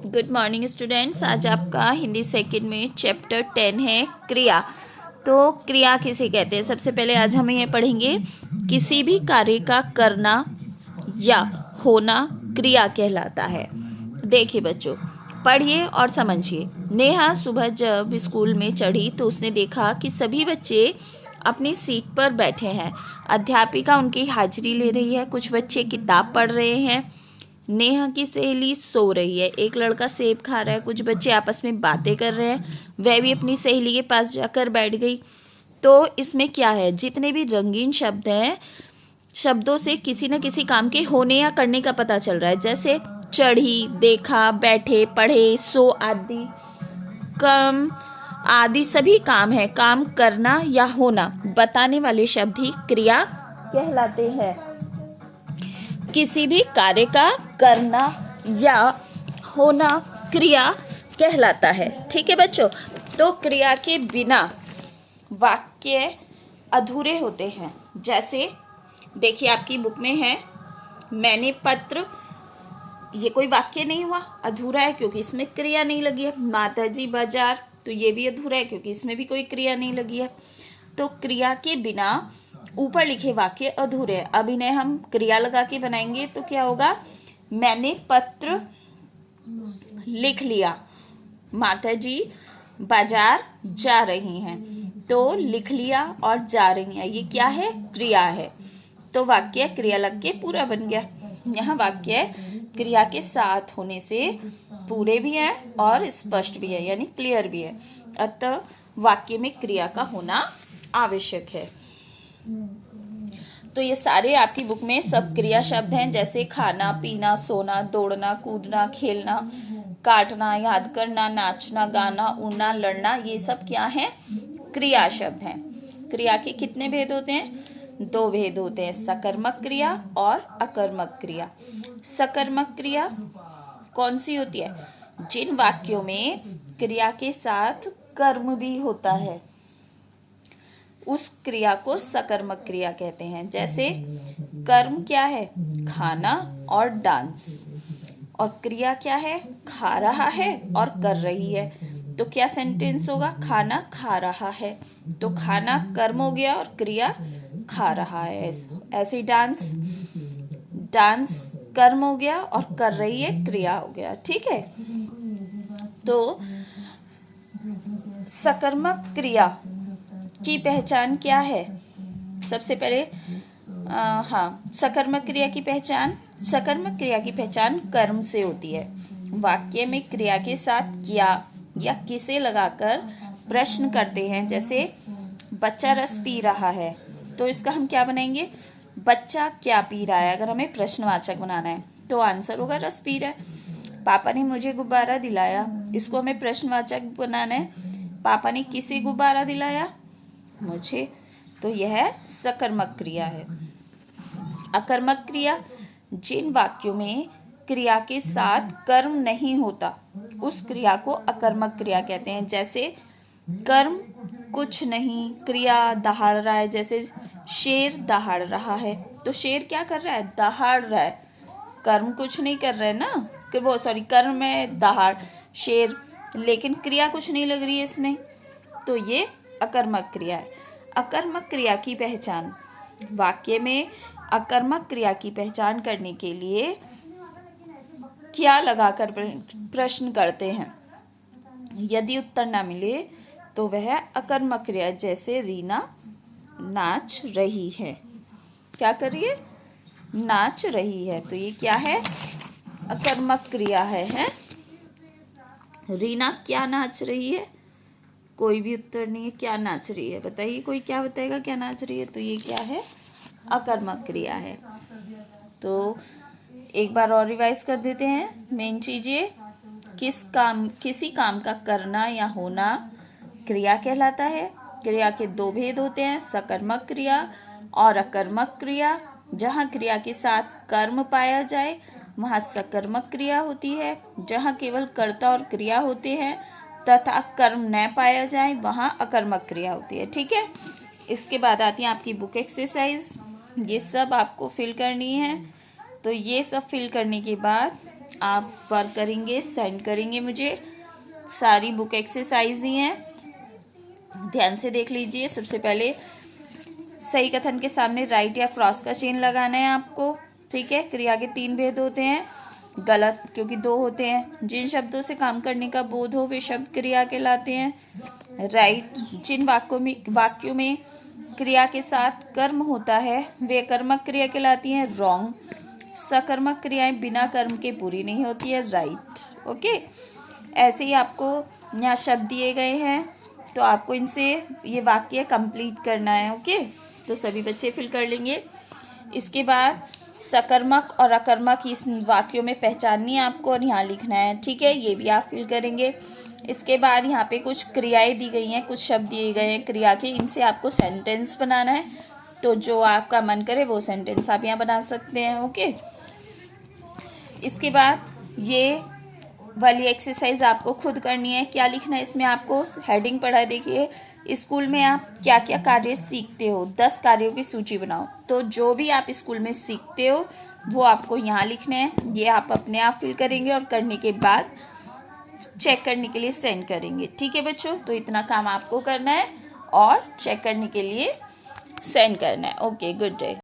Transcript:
Good morning students. आज आपका Hindi second में चैप्टर 10 है क्रिया। तो क्रिया किसे कहते हैं? सबसे पहले आज हम ये पढ़ेंगे किसी भी कार्य का करना या होना क्रिया कहलाता है। देखिए बच्चों, पढ़िए और समझिए। नेहा सुबह जब स्कूल में चढ़ी तो उसने देखा कि सभी बच्चे अपनी सीट पर बैठे हैं। अध्यापिका उनकी हाजिरी ले रही है। कुछ बच्चे किताब पढ़ रहे हैं। नेहा की सहेली सो रही है। एक लड़का सेब खा रहा है। कुछ बच्चे आपस में बातें कर रहे हैं। वह भी अपनी सहेली के पास जाकर बैठ गई। तो इसमें क्या है, जितने भी रंगीन शब्द हैं, शब्दों से किसी न किसी काम के होने या करने का पता चल रहा है। जैसे चढ़ी, देखा, बैठे, पढ़े, सो आदि कम आदि सभी काम है। काम करना या होना बताने वाले शब्द ही क्रिया कहलाते हैं। किसी भी कार्य का करना या होना क्रिया कहलाता है। ठीक है बच्चों। तो क्रिया के बिना वाक्य अधूरे होते हैं। जैसे देखिए आपकी बुक में है, मैंने पत्र, ये कोई वाक्य नहीं हुआ, अधूरा है क्योंकि इसमें क्रिया नहीं लगी है। माताजी बाजार, तो ये भी अधूरा है क्योंकि इसमें भी कोई क्रिया नहीं लगी है। तो क्रिया के बिना ऊपर लिखे वाक्य अधूरे हैं। अब इन्हें हम क्रिया लगा के बनाएंगे तो क्या होगा? मैंने पत्र लिख लिया। माताजी बाजार जा रही हैं। तो लिख लिया और जा रही हैं, ये क्या है? क्रिया है। तो वाक्य क्रिया लग के पूरा बन गया। यहाँ वाक्य क्रिया के साथ होने से पूरे भी हैं और स्पष्ट भी है, यानी क्लियर भी है। अतः वाक्य में क्रिया का होना आवश्यक है। तो ये सारे आपकी बुक में सब क्रिया शब्द हैं। जैसे खाना, पीना, सोना, दौड़ना, कूदना, खेलना, काटना, याद करना, नाचना, गाना, उड़ना, लड़ना, ये सब क्या हैं? क्रिया शब्द हैं। क्रिया के कितने भेद होते हैं? 2 भेद होते हैं, सकर्मक क्रिया और अकर्मक क्रिया। सकर्मक क्रिया कौन सी होती है? जिन वाक्यों में क्रिया के साथ कर्म भी होता है, उस क्रिया को सकर्मक क्रिया कहते हैं। जैसे कर्म क्या है? खाना और डांस। और क्रिया क्या है? खा रहा है और कर रही है। तो क्या सेंटेंस होगा? खाना खा रहा है। तो खाना कर्म हो गया और क्रिया खा रहा है। ऐसे डांस, डांस कर्म हो गया और कर रही है क्रिया हो गया। ठीक है। तो सकर्मक क्रिया की पहचान क्या है? सबसे पहले सकर्मक क्रिया की पहचान, सकर्मक क्रिया की पहचान कर्म से होती है। वाक्य में क्रिया के साथ क्या या किसे लगाकर प्रश्न करते हैं। जैसे बच्चा रस पी रहा है, तो इसका हम क्या बनाएंगे? बच्चा क्या पी रहा है। अगर हमें प्रश्नवाचक बनाना है तो आंसर होगा रस पी रहा है। पापा ने मुझे गुब्बारा दिलाया, इसको हमें प्रश्नवाचक बनाना है। पापा ने किसे गुब्बारा दिलाया? मुझे। तो यह सकर्मक क्रिया है। अकर्मक क्रिया, जिन वाक्यों में क्रिया के साथ कर्म नहीं होता, उस क्रिया को अकर्मक क्रिया कहते हैं। जैसे कर्म कुछ नहीं, क्रिया दहाड़ रहा है। जैसे शेर दहाड़ रहा है, तो शेर क्या कर रहा है? दहाड़ रहा है। कर्म कुछ नहीं कर रहा है ना, कर्म है दहाड़ शेर, लेकिन क्रिया कुछ नहीं लग रही है इसमें, तो ये अकर्मक क्रिया है। अकर्मक क्रिया की पहचान, वाक्य में अकर्मक क्रिया की पहचान करने के लिए क्या लगाकर प्रश्न करते हैं। यदि उत्तर ना मिले तो वह अकर्मक क्रिया। जैसे रीना नाच रही है। क्या कर रही है? नाच रही है। तो ये क्या है? अकर्मक क्रिया है? रीना क्या नाच रही है? कोई भी उत्तर नहीं है। क्या नाच रही है? बताइए, कोई क्या बताएगा क्या नाच रही है? तो ये क्या है? अकर्मक क्रिया है। तो एक बार और रिवाइज कर देते हैं। मेन चीजें, किसी काम का करना या होना क्रिया कहलाता है। क्रिया के 2 भेद होते हैं, सकर्मक क्रिया और अकर्मक क्रिया। जहाँ क्रिया के साथ कर्म पाया जाए वहाँ सकर्मक क्रिया होती है। जहाँ केवल कर्ता और क्रिया होते हैं तथा कर्म न पाया जाए वहाँ अकर्मक क्रिया होती है। ठीक है। इसके बाद आती है आपकी बुक एक्सरसाइज। ये सब आपको फिल करनी है। तो ये सब फिल करने के बाद आप वर्क करेंगे, सेंड करेंगे मुझे। सारी बुक एक्सरसाइज ही हैं, ध्यान से देख लीजिए। सबसे पहले सही कथन के सामने राइट या क्रॉस का चिन्ह लगाना है आपको, ठीक है। क्रिया के 3 भेद होते हैं, गलत क्योंकि 2 होते हैं। जिन शब्दों से काम करने का बोध हो वे शब्द क्रिया कहलाते हैं। राइट, जिन वाक्यों में क्रिया के साथ कर्म होता है वे कर्मक क्रिया कहलाती हैं। रॉन्ग, सकर्मक क्रियाएं बिना कर्म के पूरी नहीं होती है। Right, okay. ऐसे ही आपको यहाँ शब्द दिए गए हैं, तो आपको इनसे ये वाक्य कंप्लीट करना है, ओके। तो सभी बच्चे फिल कर लेंगे। इसके बाद सकर्मक और अकर्मक इस वाक्यों में पहचाननी है आपको और यहाँ लिखना है, ठीक है। ये भी आप फिल करेंगे। इसके बाद यहाँ पे कुछ क्रियाएं दी गई हैं, कुछ शब्द दिए गए हैं क्रिया के, इनसे आपको सेंटेंस बनाना है। तो जो आपका मन करे वो सेंटेंस आप यहाँ बना सकते हैं, ओके। इसके बाद ये वाली एक्सरसाइज आपको खुद करनी है। क्या लिखना है इसमें, आपको हेडिंग पढ़ा है, देखिए स्कूल में आप क्या क्या कार्य सीखते हो, 10 कार्यों की सूची बनाओ। तो जो भी आप स्कूल में सीखते हो वो आपको यहाँ लिखने हैं। ये आप अपने आप फिल करेंगे और करने के बाद चेक करने के लिए सेंड करेंगे, ठीक है बच्चों। तो इतना काम आपको करना है और चेक करने के लिए सेंड करना है, ओके। Good day.